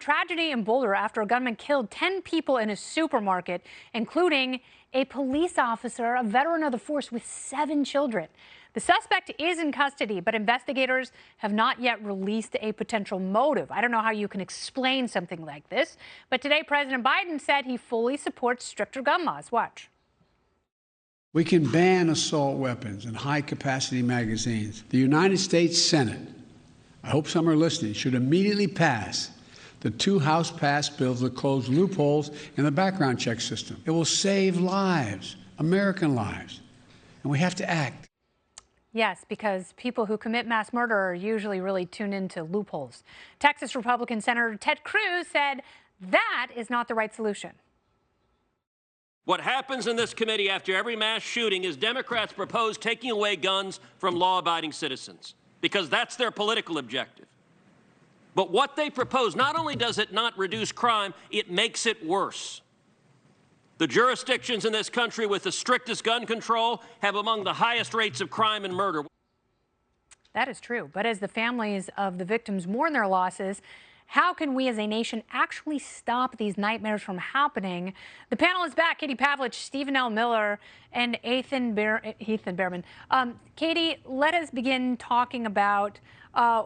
tragedy in Boulder after a gunman killed 10 people in a supermarket, including a police officer, a veteran of the force with 7 children. The suspect is in custody, but investigators have not yet released a potential motive. I don't know how you can explain something like this, but today President Biden said he fully supports stricter gun laws. Watch. We can ban assault weapons and high-capacity magazines. The United States Senate, I hope some are listening, should immediately pass the 2 House-passed bills that close loopholes in the background check system. It will save lives, American lives, and we have to act. Yes, because people who commit mass murder are usually really tuned into loopholes. Texas Republican Senator Ted Cruz said that is not the right solution. What happens in this committee after every mass shooting is Democrats propose taking away guns from law-abiding citizens because that's their political objective. But what they propose, not only does it not reduce crime, it makes it worse. The jurisdictions in this country with the strictest gun control have among the highest rates of crime and murder. That is true. But as the families of the victims mourn their losses, how can we as a nation actually stop these nightmares from happening? The panel is back. Katie Pavlich, Stephen L. Miller, and Ethan Behrman. Katie, let us begin talking about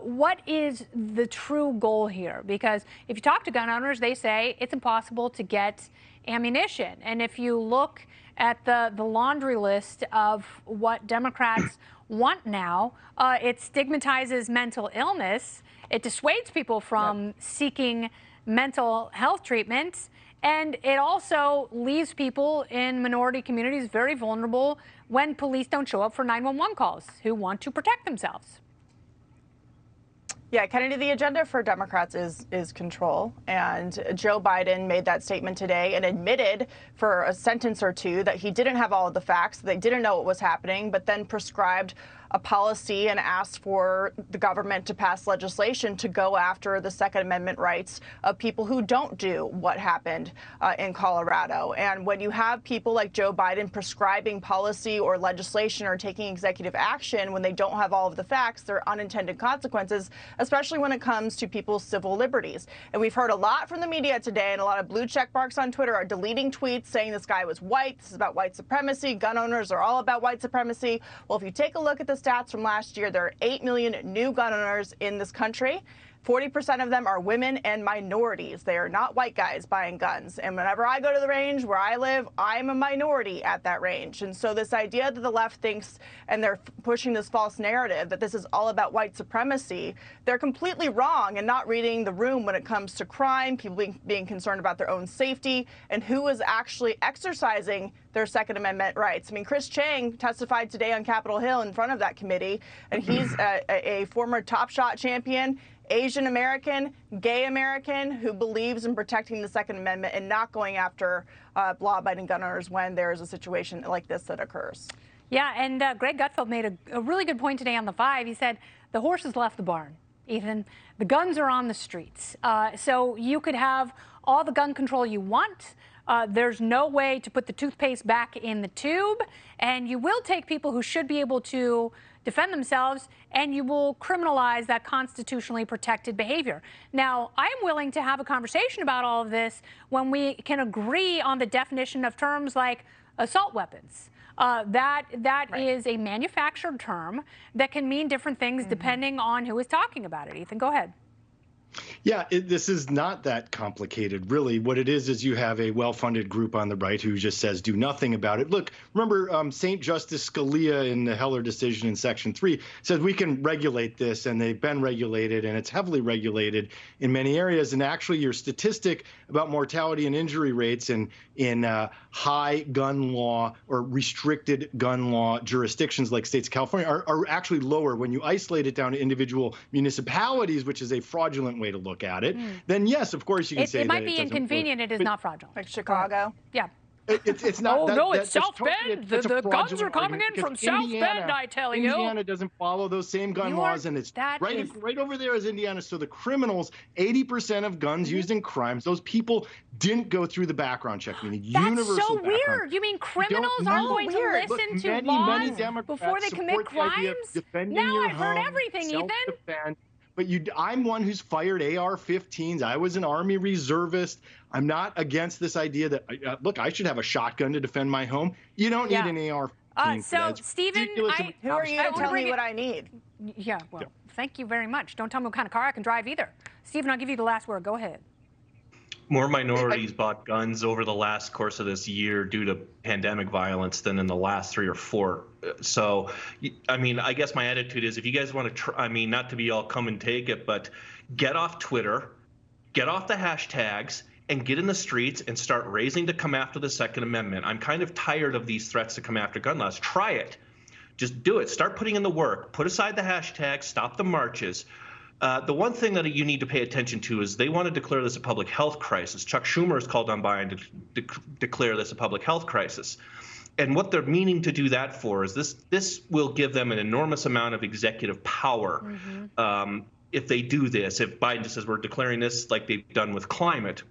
what is the true goal here? Because if you talk to gun owners, they say it's impossible to get ammunition. And if you look at the laundry list of what Democrats want now, it stigmatizes mental illness. It dissuades people from seeking mental health treatment. And it also leaves people in minority communities very vulnerable when police don't show up for 911 calls who want to protect themselves. Yeah, Kennedy, the agenda for Democrats is control. And Joe Biden made that statement today and admitted for a sentence or two that he didn't have all of the facts, they didn't know what was happening, but then prescribed a policy and asked for the government to pass legislation to go after the Second Amendment rights of people who don't do what happened in Colorado. And when you have people like Joe Biden prescribing policy or legislation or taking executive action when they don't have all of the facts, there are unintended consequences, especially when it comes to people's civil liberties. And we've heard a lot from the media today, and a lot of blue check marks on Twitter are deleting tweets saying this guy was white, this is about white supremacy, gun owners are all about white supremacy. Well, if you take a look at the stats from last year, there are 8 million new gun owners in this country. 40% of them are women and minorities. They are not white guys buying guns. And whenever I go to the range where I live, I'm a minority at that range. And so this idea that the left thinks, and they're pushing this false narrative that this is all about white supremacy, they're completely wrong and not reading the room when it comes to crime, people being concerned about their own safety, and who is actually exercising their Second Amendment rights. I mean, Chris Chang testified today on Capitol Hill in front of that committee, and he's a former Top Shot champion, Asian American, gay American, who believes in protecting the Second Amendment and not going after law-abiding gun owners when there is a situation like this that occurs. Yeah, and Greg Gutfeld made a really good point today on the 5. He said, the horses left the barn, Ethan. The guns are on the streets. So you could have all the gun control you want. There's no way to put the toothpaste back in the tube. And you will take people who should be able to defend themselves, and you will criminalize that constitutionally protected behavior. Now, I am willing to have a conversation about all of this when we can agree on the definition of terms like assault weapons. That right. is a manufactured term that can mean different things depending on who is talking about it. Ethan, go ahead. Yeah, this is not that complicated, really. What it is you have a well-funded group on the right who just says do nothing about it. Look, remember St. Justice Scalia in the Heller decision in Section 3 says we can regulate this, and they've been regulated, and it's heavily regulated in many areas. And actually, your statistic about mortality and injury rates in high gun law or restricted gun law jurisdictions like states of California are actually lower when you isolate it down to individual municipalities, which is a fraudulent way to look at it. Then yes, of course you can say it might be inconvenient. It is not fraudulent. Like Chicago. Yeah. It's not. Oh, no, it's South Bend. The guns are coming in from South Bend, I tell you. Indiana doesn't follow those same gun laws, and it's right over there is Indiana. So the criminals, 80% of guns used in crimes, those people didn't go through the background check. Meaning universal That's so background. Weird. You mean criminals aren't going to listen to laws before they commit crimes? Now I've heard everything, Ethan. But I'm one who's fired AR-15s. I was an Army reservist. I'm not against this idea that, look, I should have a shotgun to defend my home. You don't need an AR-15. So, Stephen, who are you to tell me what I need? Yeah, well, thank you very much. Don't tell me what kind of car I can drive either. Stephen, I'll give you the last word. Go ahead. More minorities bought guns over the last course of this year due to pandemic violence than in the last 3 or 4. So, I mean, I guess my attitude is if you guys want to try, I mean, not to be all come and take it, but get off Twitter, get off the hashtags, and get in the streets and start raising to come after the Second Amendment. I'm kind of tired of these threats to come after gun laws. Try it. Just do it. Start putting in the work. Put aside the hashtags. Stop the marches. The one thing that you need to pay attention to is they want to declare this a public health crisis. Chuck Schumer has called on Biden to declare this a public health crisis. And what they're meaning to do that for is this will give them an enormous amount of executive power if they do this. If Biden just says we're declaring this like they've done with climate.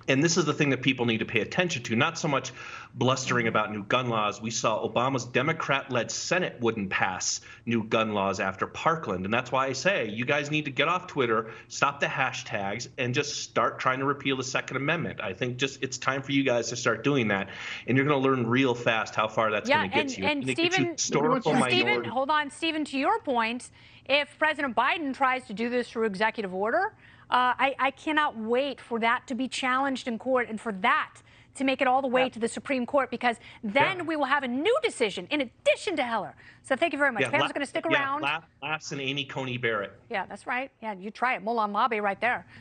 And this is the thing that people need to pay attention to, not so much blustering about new gun laws. We saw Obama's Democrat-led Senate wouldn't pass new gun laws after Parkland. And that's why I say you guys need to get off Twitter, stop the hashtags, and just start trying to repeal the Second Amendment. I think just it's time for you guys to start doing that. And you're going to learn real fast how far that's going to get you. And Stephen, hold on, Stephen, to your point, if President Biden tries to do this through executive order, I cannot wait for that to be challenged in court and for that to make it all the way to the Supreme Court, because then we will have a new decision in addition to Heller. So thank you very much. Panel's going to stick around. Laughs and Amy Coney Barrett. Yeah, that's right. Yeah, you try it. Mullah Mabe right there.